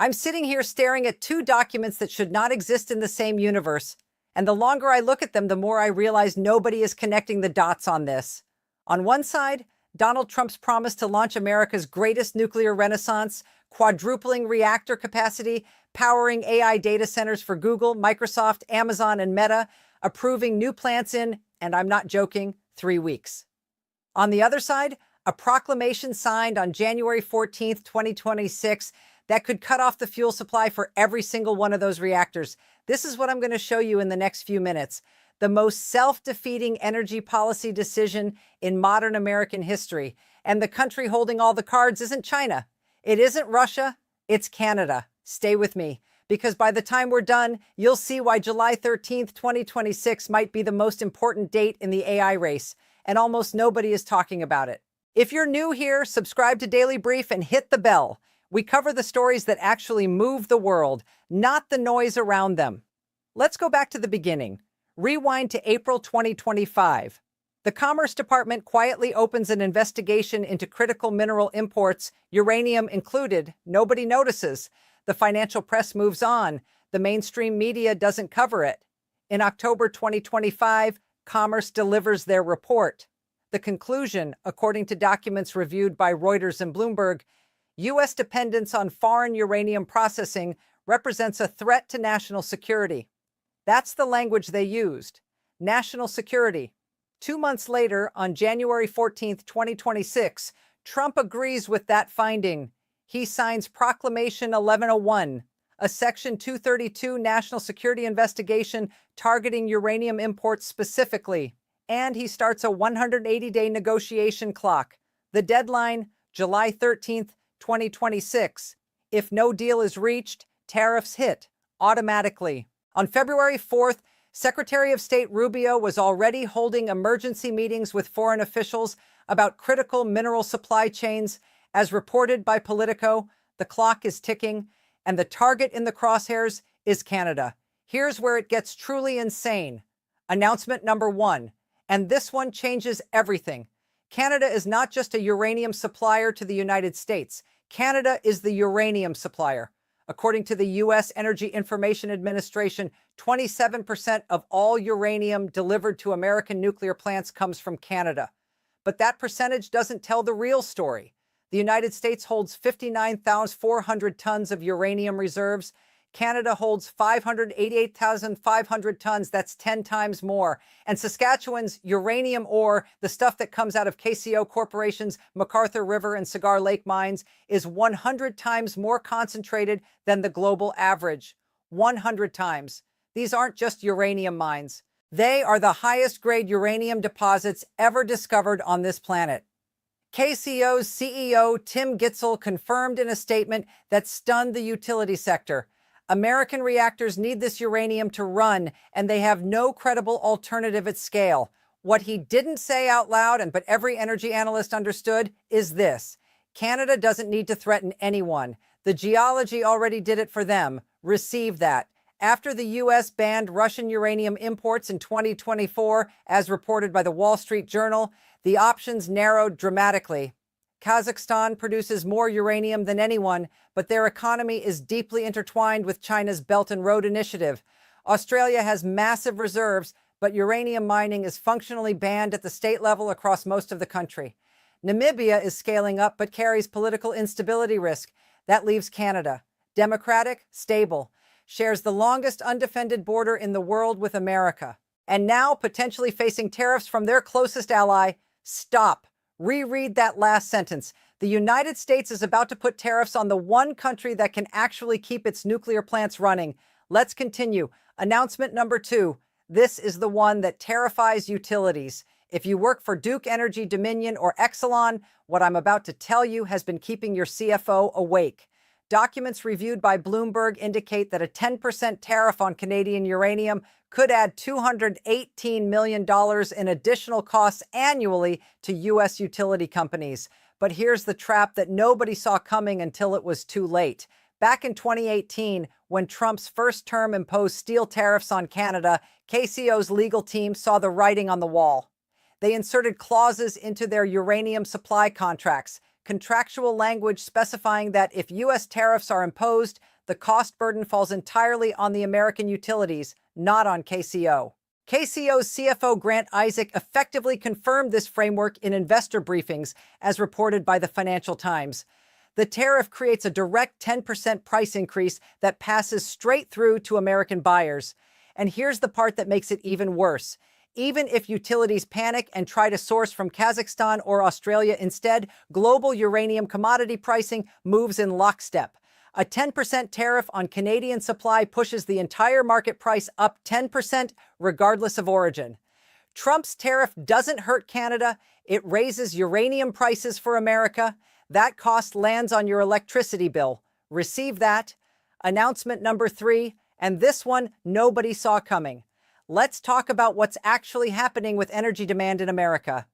I'm sitting here staring at two documents that should not exist in the same universe, and the longer I look at them, the more I realize nobody is connecting the dots on this. On one side, Donald Trump's promise to launch America's greatest nuclear renaissance, quadrupling reactor capacity, powering AI data centers for Google, Microsoft, Amazon, and Meta, approving new plants in, and I'm not joking, 3 weeks. On the other side, a proclamation signed on January 14th, 2026, that could cut off the fuel supply for every single one of those reactors. This is what I'm going to show you in the next few minutes. The most self-defeating energy policy decision in modern American history. And the country holding all the cards isn't China. It isn't Russia. It's Canada. Stay with me, because by the time we're done, you'll see why July 13th, 2026 might be the most important date in the AI race, and almost nobody is talking about it. If you're new here, subscribe to Daily Brief and hit the bell. We cover the stories that actually move the world, not the noise around them. Let's go back to the beginning. Rewind to April 2025. The Commerce Department quietly opens an investigation into critical mineral imports, uranium included. Nobody notices. The financial press moves on. The mainstream media doesn't cover it. In October 2025, Commerce delivers their report. The conclusion, according to documents reviewed by Reuters and Bloomberg, U.S. dependence on foreign uranium processing represents a threat to national security. That's the language they used. National security. 2 months later, on January 14th, 2026, Trump agrees with that finding. He signs Proclamation 1101, a Section 232 national security investigation targeting uranium imports specifically. And he starts a 180-day negotiation clock. The deadline, July 13th, 2026. If no deal is reached, tariffs hit automatically. On February 4th, Secretary of State Rubio was already holding emergency meetings with foreign officials about critical mineral supply chains. As reported by Politico, the clock is ticking, and the target in the crosshairs is Canada. Here's where it gets truly insane. Announcement number 1, and this one changes everything. Canada is not just a uranium supplier to the United States. Canada is the uranium supplier. According to the U.S. Energy Information Administration, 27% of all uranium delivered to American nuclear plants comes from Canada. But that percentage doesn't tell the real story. The United States holds 59,400 tons of uranium reserves. Canada holds 588,500 tons. That's 10 times more. And Saskatchewan's uranium ore, the stuff that comes out of KCO Corporation's McArthur River and Cigar Lake mines, is 100 times more concentrated than the global average. 100 times. These aren't just uranium mines. They are the highest grade uranium deposits ever discovered on this planet. KCO's CEO Tim Gitzel confirmed in a statement that stunned the utility sector. American reactors need this uranium to run, and they have no credible alternative at scale. What he didn't say out loud, but every energy analyst understood, is this. Canada doesn't need to threaten anyone. The geology already did it for them. Receive that. After the U.S. banned Russian uranium imports in 2024, as reported by the Wall Street Journal, the options narrowed dramatically. Kazakhstan produces more uranium than anyone, but their economy is deeply intertwined with China's Belt and Road Initiative. Australia has massive reserves, but uranium mining is functionally banned at the state level across most of the country. Namibia is scaling up, but carries political instability risk. That leaves Canada. Democratic, stable, shares the longest undefended border in the world with America. And now potentially facing tariffs from their closest ally. Stop. Reread that last sentence. The United States is about to put tariffs on the one country that can actually keep its nuclear plants running. Let's continue. Announcement number 2. This is the one that terrifies utilities. If you work for Duke Energy, Dominion, or Exelon, what I'm about to tell you has been keeping your CFO awake. Documents reviewed by Bloomberg indicate that a 10% tariff on Canadian uranium could add $218 million in additional costs annually to U.S. utility companies. But here's the trap that nobody saw coming until it was too late. Back in 2018, when Trump's first term imposed steel tariffs on Canada, KCO's legal team saw the writing on the wall. They inserted clauses into their uranium supply contracts, contractual language specifying that if U.S. tariffs are imposed, the cost burden falls entirely on the American utilities, not on KCO. KCO's CFO Grant Isaac effectively confirmed this framework in investor briefings, as reported by the Financial Times. The tariff creates a direct 10% price increase that passes straight through to American buyers. And here's the part that makes it even worse. Even if utilities panic and try to source from Kazakhstan or Australia instead, global uranium commodity pricing moves in lockstep. A 10% tariff on Canadian supply pushes the entire market price up 10%, regardless of origin. Trump's tariff doesn't hurt Canada. It raises uranium prices for America. That cost lands on your electricity bill. Receive that. Announcement number 3, and this one nobody saw coming. Let's talk about what's actually happening with energy demand in America.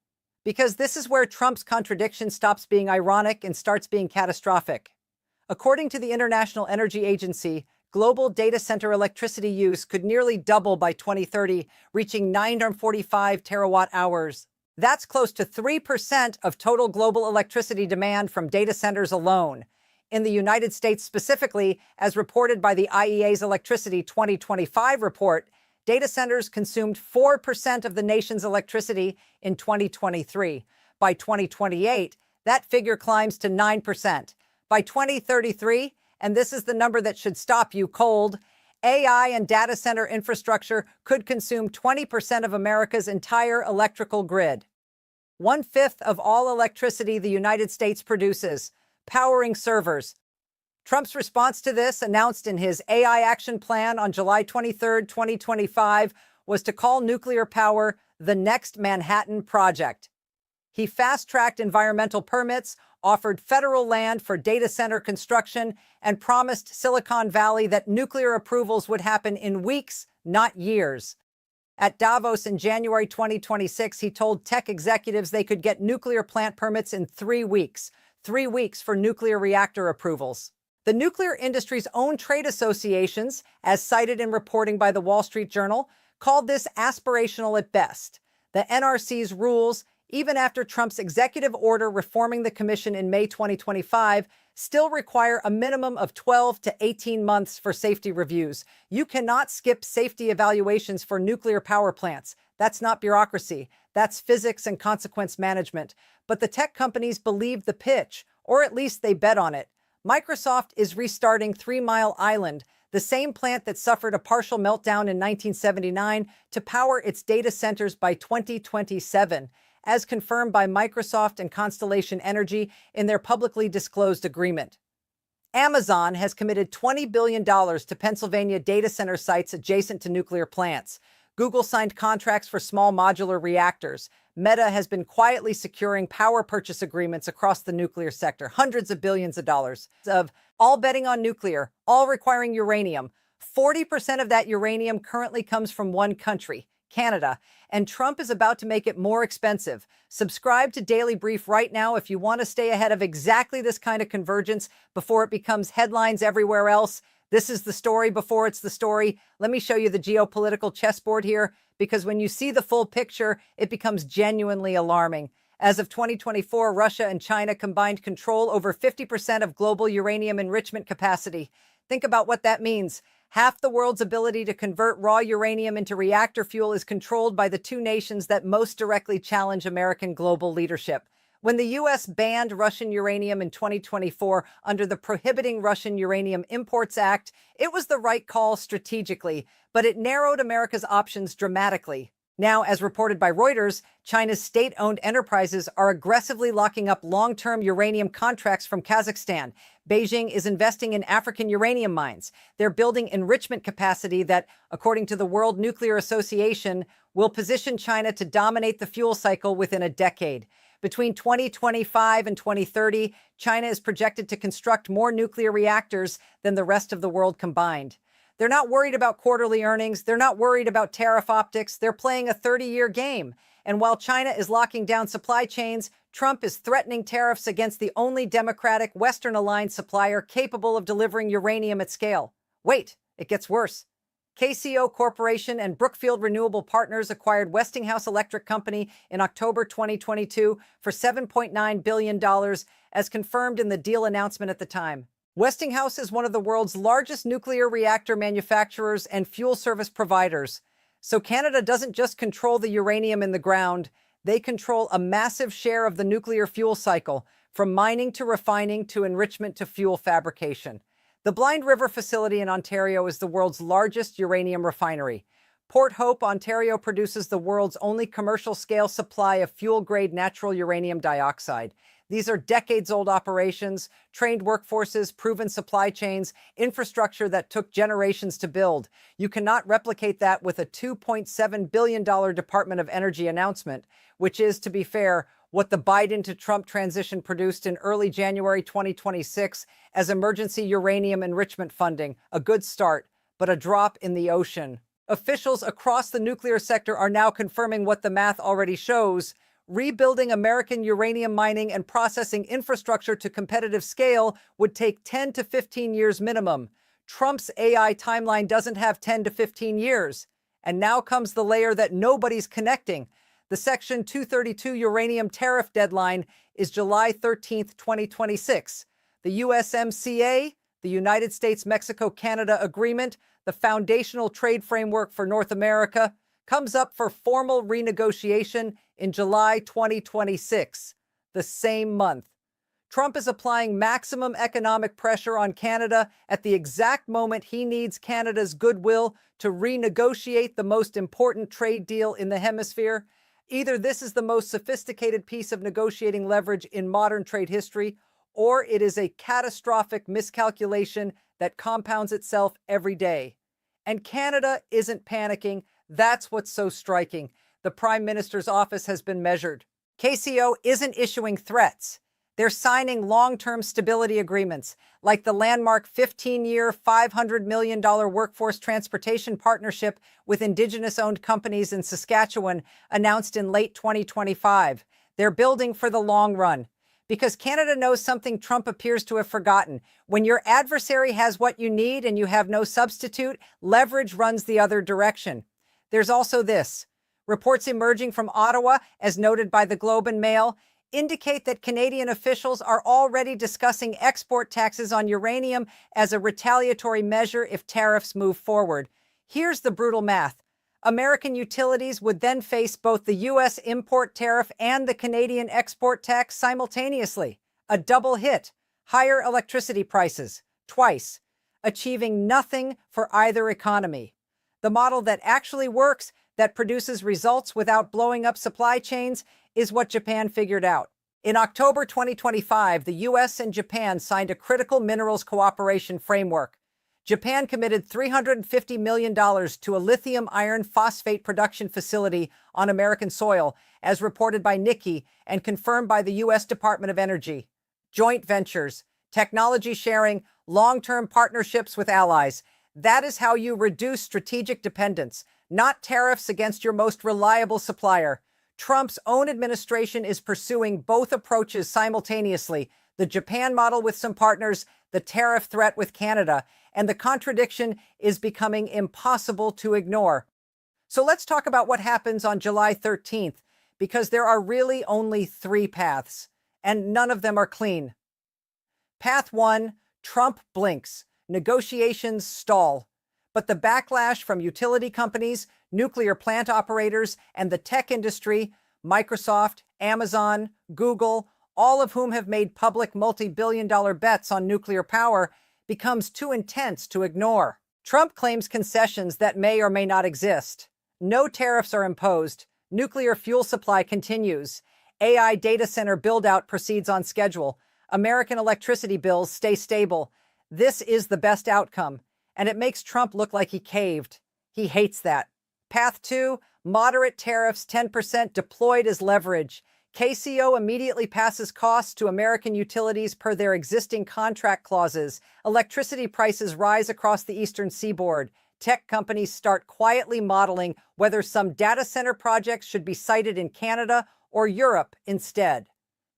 Because this is where Trump's contradiction stops being ironic and starts being catastrophic. According to the International Energy Agency, global data center electricity use could nearly double by 2030, reaching 945 terawatt hours. That's close to 3% of total global electricity demand from data centers alone. In the United States specifically, as reported by the IEA's Electricity 2025 report, data centers consumed 4% of the nation's electricity in 2023. By 2028, that figure climbs to 9%. By 2033, and this is the number that should stop you cold, AI and data center infrastructure could consume 20% of America's entire electrical grid. 1/5 of all electricity the United States produces, powering servers. Trump's response to this, announced in his AI action plan on July 23, 2025, was to call nuclear power the next Manhattan Project. He fast-tracked environmental permits, offered federal land for data center construction, and promised Silicon Valley that nuclear approvals would happen in weeks, not years. At Davos in January 2026, he told tech executives they could get nuclear plant permits in 3 weeks. 3 weeks for nuclear reactor approvals. The nuclear industry's own trade associations, as cited in reporting by the Wall Street Journal, called this aspirational at best. The NRC's rules, even after Trump's executive order reforming the commission in May 2025, still require a minimum of 12 to 18 months for safety reviews. You cannot skip safety evaluations for nuclear power plants. That's not bureaucracy. That's physics and consequence management. But the tech companies believe the pitch, or at least they bet on it. Microsoft is restarting 3 Mile Island, the same plant that suffered a partial meltdown in 1979, to power its data centers by 2027. As confirmed by Microsoft and Constellation Energy in their publicly disclosed agreement. Amazon has committed $20 billion to Pennsylvania data center sites adjacent to nuclear plants. Google signed contracts for small modular reactors. Meta has been quietly securing power purchase agreements across the nuclear sector, hundreds of billions of dollars, of all betting on nuclear, all requiring uranium. 40% of that uranium currently comes from one country, Canada, and Trump is about to make it more expensive. Subscribe to Daily Brief right now if you want to stay ahead of exactly this kind of convergence before it becomes headlines everywhere else. This is the story before it's the story. Let me show you the geopolitical chessboard here, because when you see the full picture, it becomes genuinely alarming. As of 2024, Russia and China combined control over 50% of global uranium enrichment capacity. Think about what that means. Half the world's ability to convert raw uranium into reactor fuel is controlled by the two nations that most directly challenge American global leadership. When the U.S. banned Russian uranium in 2024 under the Prohibiting Russian Uranium Imports Act, it was the right call strategically, but it narrowed America's options dramatically. Now, as reported by Reuters, China's state-owned enterprises are aggressively locking up long-term uranium contracts from Kazakhstan. Beijing is investing in African uranium mines. They're building enrichment capacity that, according to the World Nuclear Association, will position China to dominate the fuel cycle within a decade. Between 2025 and 2030, China is projected to construct more nuclear reactors than the rest of the world combined. They're not worried about quarterly earnings. They're not worried about tariff optics. They're playing a 30-year game. And while China is locking down supply chains, Trump is threatening tariffs against the only democratic Western-aligned supplier capable of delivering uranium at scale. Wait, it gets worse. KCO Corporation and Brookfield Renewable Partners acquired Westinghouse Electric Company in October 2022 for $7.9 billion, as confirmed in the deal announcement at the time. Westinghouse is one of the world's largest nuclear reactor manufacturers and fuel service providers. So Canada doesn't just control the uranium in the ground, they control a massive share of the nuclear fuel cycle, from mining to refining to enrichment to fuel fabrication. The Blind River facility in Ontario is the world's largest uranium refinery. Port Hope, Ontario produces the world's only commercial-scale supply of fuel-grade natural uranium dioxide. These are decades-old operations, trained workforces, proven supply chains, infrastructure that took generations to build. You cannot replicate that with a $2.7 billion Department of Energy announcement, which is, to be fair, what the Biden to Trump transition produced in early January 2026 as emergency uranium enrichment funding. A good start, but a drop in the ocean. Officials across the nuclear sector are now confirming what the math already shows. Rebuilding American uranium mining and processing infrastructure to competitive scale would take 10 to 15 years minimum. Trump's AI timeline doesn't have 10 to 15 years. And now comes the layer that nobody's connecting. The Section 232 uranium tariff deadline is July 13th, 2026. The USMCA, the United States-Mexico-Canada Agreement, the foundational trade framework for North America, comes up for formal renegotiation in July 2026, the same month. Trump is applying maximum economic pressure on Canada at the exact moment he needs Canada's goodwill to renegotiate the most important trade deal in the hemisphere. Either this is the most sophisticated piece of negotiating leverage in modern trade history, or it is a catastrophic miscalculation that compounds itself every day. And Canada isn't panicking. That's what's so striking. The Prime Minister's office has been measured. KCO isn't issuing threats. They're signing long-term stability agreements, like the landmark 15-year, $500 million workforce transportation partnership with Indigenous-owned companies in Saskatchewan, announced in late 2025. They're building for the long run. Because Canada knows something Trump appears to have forgotten. When your adversary has what you need and you have no substitute, leverage runs the other direction. There's also this. Reports emerging from Ottawa, as noted by the Globe and Mail, indicate that Canadian officials are already discussing export taxes on uranium as a retaliatory measure if tariffs move forward. Here's the brutal math. American utilities would then face both the U.S. import tariff and the Canadian export tax simultaneously. A double hit. Higher electricity prices, twice, achieving nothing for either economy. The model that actually works, that produces results without blowing up supply chains, is what Japan figured out. In October 2025, the U.S. and Japan signed a critical minerals cooperation framework. Japan committed $350 million to a lithium iron phosphate production facility on American soil, as reported by Nikkei and confirmed by the U.S. Department of Energy. Joint ventures, technology sharing, long-term partnerships with allies. That is how you reduce strategic dependence, not tariffs against your most reliable supplier. Trump's own administration is pursuing both approaches simultaneously, the Japan model with some partners, the tariff threat with Canada, and the contradiction is becoming impossible to ignore. So let's talk about what happens on July 13th, because there are really only three paths, and none of them are clean. Path 1, Trump blinks, negotiations stall. But the backlash from utility companies, nuclear plant operators, and the tech industry, Microsoft, Amazon, Google, all of whom have made public multi-billion-dollar bets on nuclear power, becomes too intense to ignore. Trump claims concessions that may or may not exist. No tariffs are imposed. Nuclear fuel supply continues. AI data center build-out proceeds on schedule. American electricity bills stay stable. This is the best outcome, and it makes Trump look like he caved. He hates that. Path 2, moderate tariffs, 10% deployed as leverage. KCO immediately passes costs to American utilities per their existing contract clauses. Electricity prices rise across the eastern seaboard. Tech companies start quietly modeling whether some data center projects should be sited in Canada or Europe instead.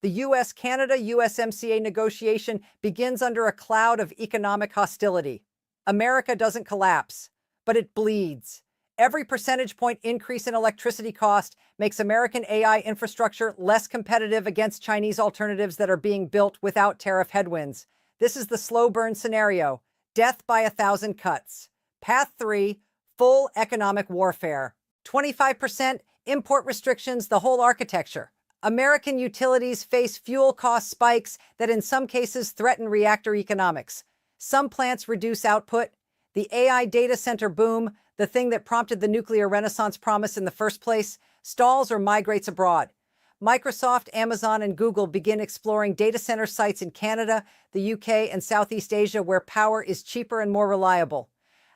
The U.S.-Canada USMCA negotiation begins under a cloud of economic hostility. America doesn't collapse, but it bleeds. Every percentage point increase in electricity cost makes American AI infrastructure less competitive against Chinese alternatives that are being built without tariff headwinds. This is the slow burn scenario: death by 1,000 cuts. Path 3, full economic warfare. 25% import restrictions, the whole architecture. American utilities face fuel cost spikes that in some cases threaten reactor economics. Some plants reduce output. The AI data center boom, the thing that prompted the nuclear renaissance promise in the first place, stalls or migrates abroad. Microsoft, Amazon, and Google begin exploring data center sites in Canada, the UK, and Southeast Asia where power is cheaper and more reliable.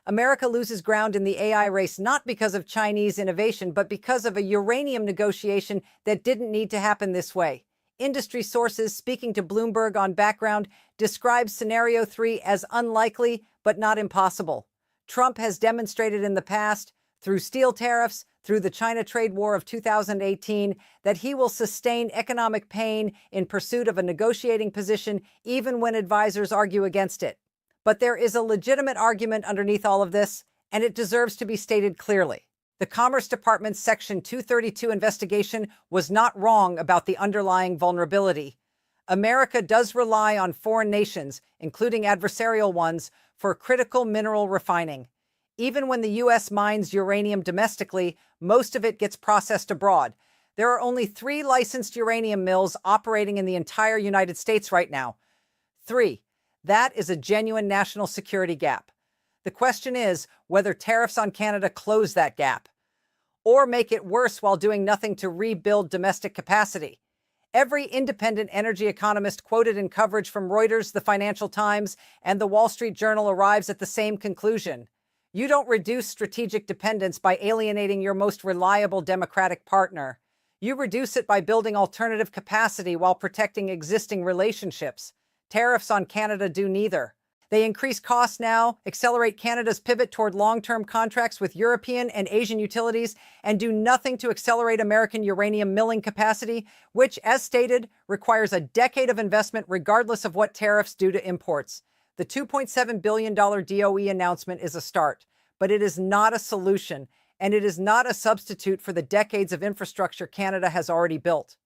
America loses ground in the AI race not because of Chinese innovation, but because of a uranium negotiation that didn't need to happen this way. Industry sources speaking to Bloomberg on background describe Scenario 3 as unlikely, but not impossible. Trump has demonstrated in the past, through steel tariffs, through the China trade war of 2018, that he will sustain economic pain in pursuit of a negotiating position, even when advisors argue against it. But there is a legitimate argument underneath all of this, and it deserves to be stated clearly. The Commerce Department's Section 232 investigation was not wrong about the underlying vulnerability. America does rely on foreign nations, including adversarial ones, for critical mineral refining. Even when the U.S. mines uranium domestically, most of it gets processed abroad. There are only 3 licensed uranium mills operating in the entire United States right now. 3. That is a genuine national security gap. The question is whether tariffs on Canada close that gap or make it worse while doing nothing to rebuild domestic capacity. Every independent energy economist quoted in coverage from Reuters, the Financial Times, and the Wall Street Journal arrives at the same conclusion. You don't reduce strategic dependence by alienating your most reliable democratic partner. You reduce it by building alternative capacity while protecting existing relationships. Tariffs on Canada do neither. They increase costs now, accelerate Canada's pivot toward long-term contracts with European and Asian utilities, and do nothing to accelerate American uranium milling capacity, which, as stated, requires a decade of investment regardless of what tariffs do to imports. The $2.7 billion DOE announcement is a start, but it is not a solution, and it is not a substitute for the decades of infrastructure Canada has already built.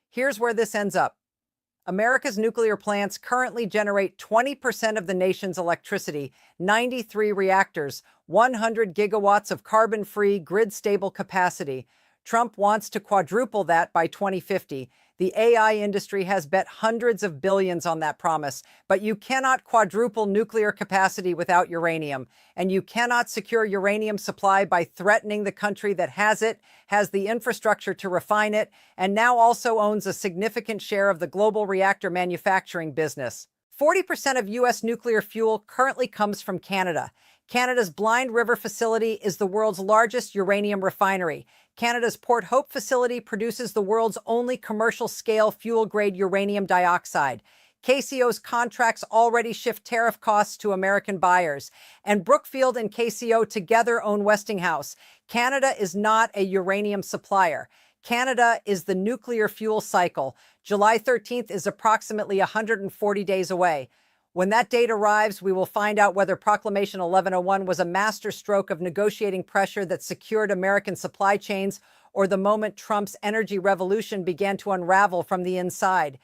Here's where this ends up. America's nuclear plants currently generate 20% of the nation's electricity, 93 reactors, 100 gigawatts of carbon-free, grid-stable capacity. Trump wants to quadruple that by 2050. The AI industry has bet hundreds of billions on that promise, but you cannot quadruple nuclear capacity without uranium, and you cannot secure uranium supply by threatening the country that has it, has the infrastructure to refine it, and now also owns a significant share of the global reactor manufacturing business. 40% of U.S. nuclear fuel currently comes from Canada. Canada's Blind River facility is the world's largest uranium refinery. Canada's Port Hope facility produces the world's only commercial-scale fuel-grade uranium dioxide. KCO's contracts already shift tariff costs to American buyers. And Brookfield and KCO together own Westinghouse. Canada is not a uranium supplier. Canada is the nuclear fuel cycle. July 13th is approximately 140 days away. When that date arrives, we will find out whether Proclamation 1101 was a masterstroke of negotiating pressure that secured American supply chains, or the moment Trump's energy revolution began to unravel from the inside.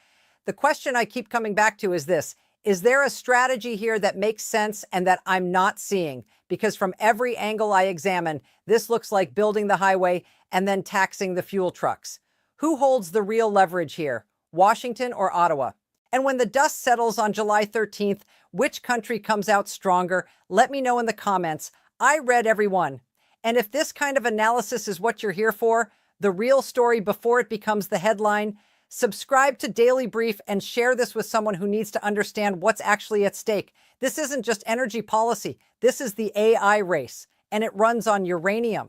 The question I keep coming back to is this: is there a strategy here that makes sense and that I'm not seeing? Because from every angle I examine, this looks like building the highway and then taxing the fuel trucks. Who holds the real leverage here, Washington or Ottawa? And when the dust settles on July 13th, which country comes out stronger? Let me know in the comments. I read every one. And if this kind of analysis is what you're here for, the real story before it becomes the headline, subscribe to Daily Brief and share this with someone who needs to understand what's actually at stake. This isn't just energy policy. This is the AI race, and it runs on uranium.